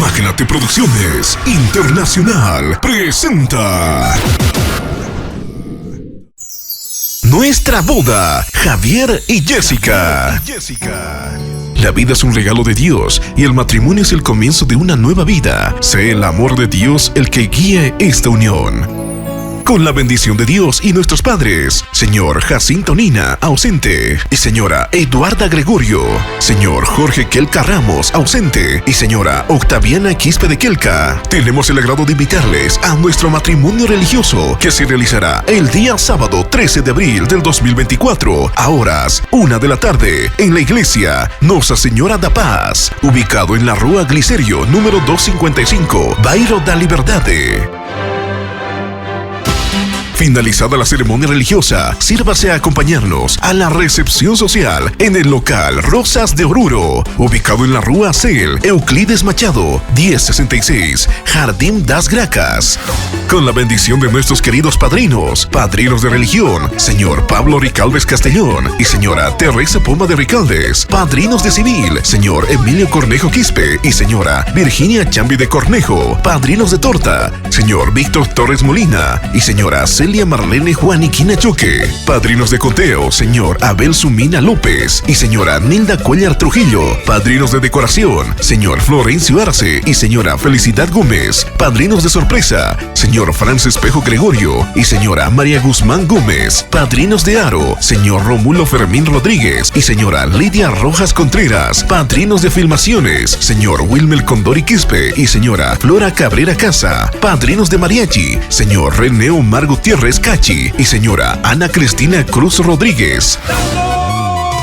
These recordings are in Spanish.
Magnate Producciones Internacional presenta Nuestra boda, Javier y Jessica. La vida es un regalo de Dios y el matrimonio es el comienzo de una nueva vida. Sea el amor de Dios el que guíe esta unión. Con la bendición de Dios y nuestros padres, señor Jacinto Nina, ausente, y señora Eduarda Gregorio, señor Jorge Quelca Ramos, ausente, y señora Octaviana Quispe de Quelca, tenemos el agrado de invitarles a nuestro matrimonio religioso que se realizará el día sábado 13 de abril del 2024, a horas 1 de la tarde, en la iglesia Nuestra Señora da Paz, ubicado en la Rua Glicerio, número 255, Bairro da Liberdade. Finalizada la ceremonia religiosa, sírvase a acompañarnos a la recepción social en el local Rosas de Oruro, ubicado en la Rua Cel, Euclides Machado, 1066, Jardín das Gracas. Con la bendición de nuestros queridos padrinos de religión, señor Pablo Ricaldes Castellón y señora Teresa Poma de Ricaldes, padrinos de civil, señor Emilio Cornejo Quispe y señora Virginia Chambi de Cornejo, padrinos de torta, señor Víctor Torres Molina y señora Celia Marlene Juaniquina Choque, padrinos de conteo, señor Abel Sumina López y señora Nilda Cuellar Trujillo, padrinos de decoración, señor Florencio Arce y señora Felicidad Gómez, padrinos de sorpresa, señor Francis Espejo Gregorio y señora María Guzmán Gómez, padrinos de aro, señor Romulo Fermín Rodríguez y señora Lidia Rojas Contreras, padrinos de filmaciones, señor Wilmer Condori Quispe y señora Flora Cabrera Casa, padrinos de mariachi, señor René Omar Gutiérrez Cachi y señora Ana Cristina Cruz Rodríguez.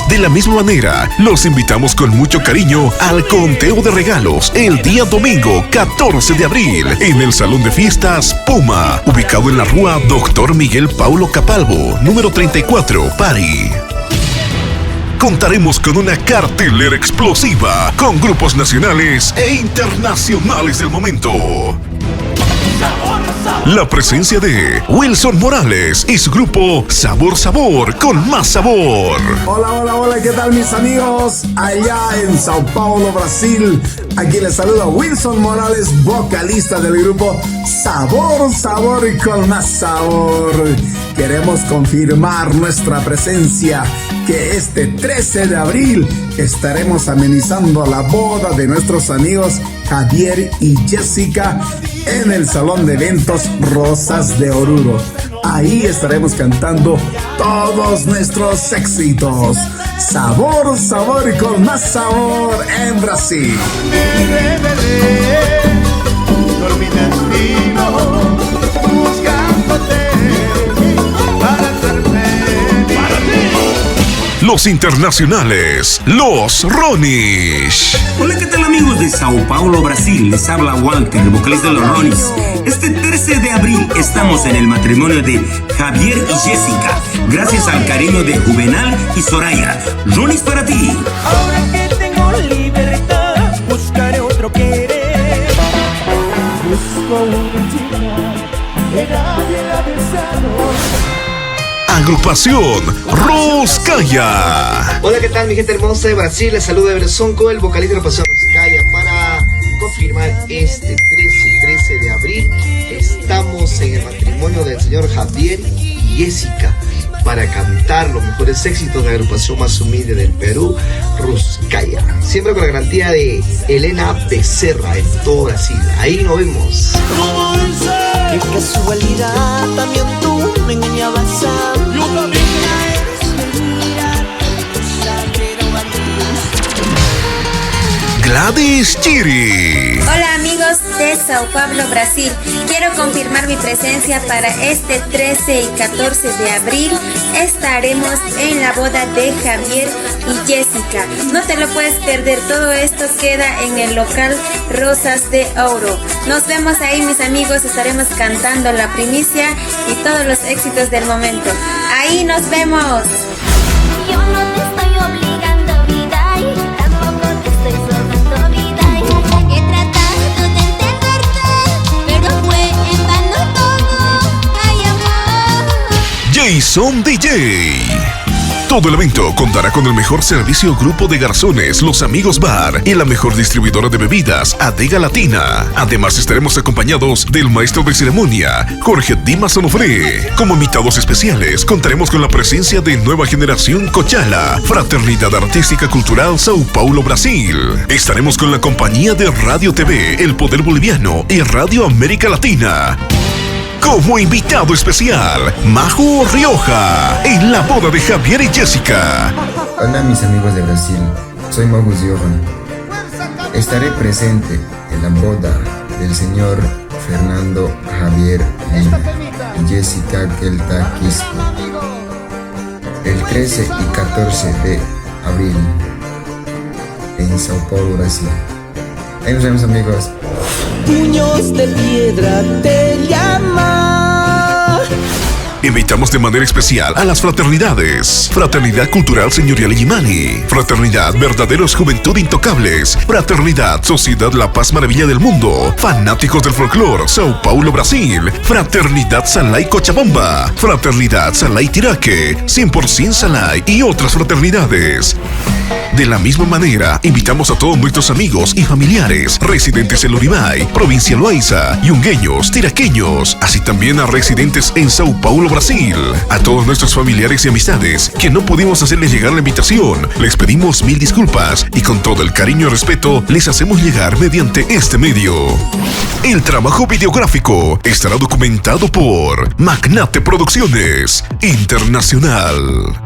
De la misma manera, los invitamos con mucho cariño al conteo de regalos el día domingo 14 de abril en el Salón de Fiestas Puma, ubicado en la Rua Dr. Miguel Paulo Capalvo, número 34, Pari. Contaremos con una cartelera explosiva con grupos nacionales e internacionales del momento. La presencia de Wilson Morales y su grupo Sabor Sabor con más sabor. Hola, ¿qué tal mis amigos? Allá en Sao Paulo, Brasil. Aquí les saluda Wilson Morales, vocalista del grupo Sabor Sabor y con más sabor. Queremos confirmar nuestra presencia que este 13 de abril estaremos amenizando la boda de nuestros amigos Javier y Jessica en el Salón de Eventos Rosas de Oruro. Ahí estaremos cantando todos nuestros éxitos. Sabor, sabor y con más sabor en Brasil. Los internacionales, los Ronish. Hola, ¿qué tal amigos de Sao Paulo, Brasil? Les habla Walter, el vocalista de los Ronish. Este 13 de abril estamos en el matrimonio de Javier y Jessica, gracias al cariño de Juvenal y Soraya. Ronish para ti. Ahora que tengo libertad, buscaré otro querer. Busco una chica que nadie la ha besado. Agrupación Roscaya. Hola, ¿qué tal mi gente hermosa de Brasil? Les saluda Eversonco, el vocalista de Agrupación Roscaya, para confirmar este 13 de abril estamos en el matrimonio del señor Javier y Jessica para cantar los mejores éxitos de la agrupación más humilde del Perú, Roscaya, siempre con la garantía de Elena Becerra en todo Brasil. Ahí nos vemos. Qué casualidad, también tú me engañabas a mí. Yo también. Gladys Chiri. Hola amigos de Sao Paulo, Brasil. Quiero confirmar mi presencia para este 13 y 14 de abril. Estaremos en la boda de Javier y Jessica. No te lo puedes perder. Todo esto queda en el local Rosas de Ouro. Nos vemos ahí, mis amigos. Estaremos cantando la primicia y todos los éxitos del momento. Ahí nos vemos. Yo no te estoy obligando, vida, y tampoco te estoy sobando, vida. He tratado de entenderte, pero fue en vano todo. Ay, amor. Jason DJ. Todo el evento contará con el mejor servicio grupo de garzones, Los Amigos Bar y la mejor distribuidora de bebidas, Adega Latina. Además estaremos acompañados del maestro de ceremonia, Jorge Dimas Onofre. Como invitados especiales contaremos con la presencia de Nueva Generación Cochala, Fraternidad Artística Cultural Sao Paulo, Brasil. Estaremos con la compañía de Radio TV, El Poder Boliviano y Radio América Latina. Como invitado especial, Majo Rioja, en la boda de Javier y Jessica. Hola mis amigos de Brasil, soy Majo Rioja. Estaré presente en la boda del señor Fernando Javier y Jessica Kelta Quispe, el 13 y 14 de abril en Sao Paulo, Brasil. Ahí nos vemos, amigos. Puños de piedra te llama. Invitamos de manera especial a las fraternidades: Fraternidad Cultural Señorial Yimani, Fraternidad Verdaderos Juventud Intocables, Fraternidad Sociedad La Paz Maravilla del Mundo, Fanáticos del Folclor Sao Paulo, Brasil, Fraternidad Salai Cochabamba, Fraternidad Salai Tiraque, 100% Salai y otras fraternidades. De la misma manera, invitamos a todos nuestros amigos y familiares residentes en Luribay, provincia Loaiza, yungueños, tiraqueños, así también a residentes en Sao Paulo, Brasil. A todos nuestros familiares y amistades que no pudimos hacerles llegar la invitación, les pedimos mil disculpas y con todo el cariño y respeto les hacemos llegar mediante este medio. El trabajo videográfico estará documentado por Magnate Producciones Internacional.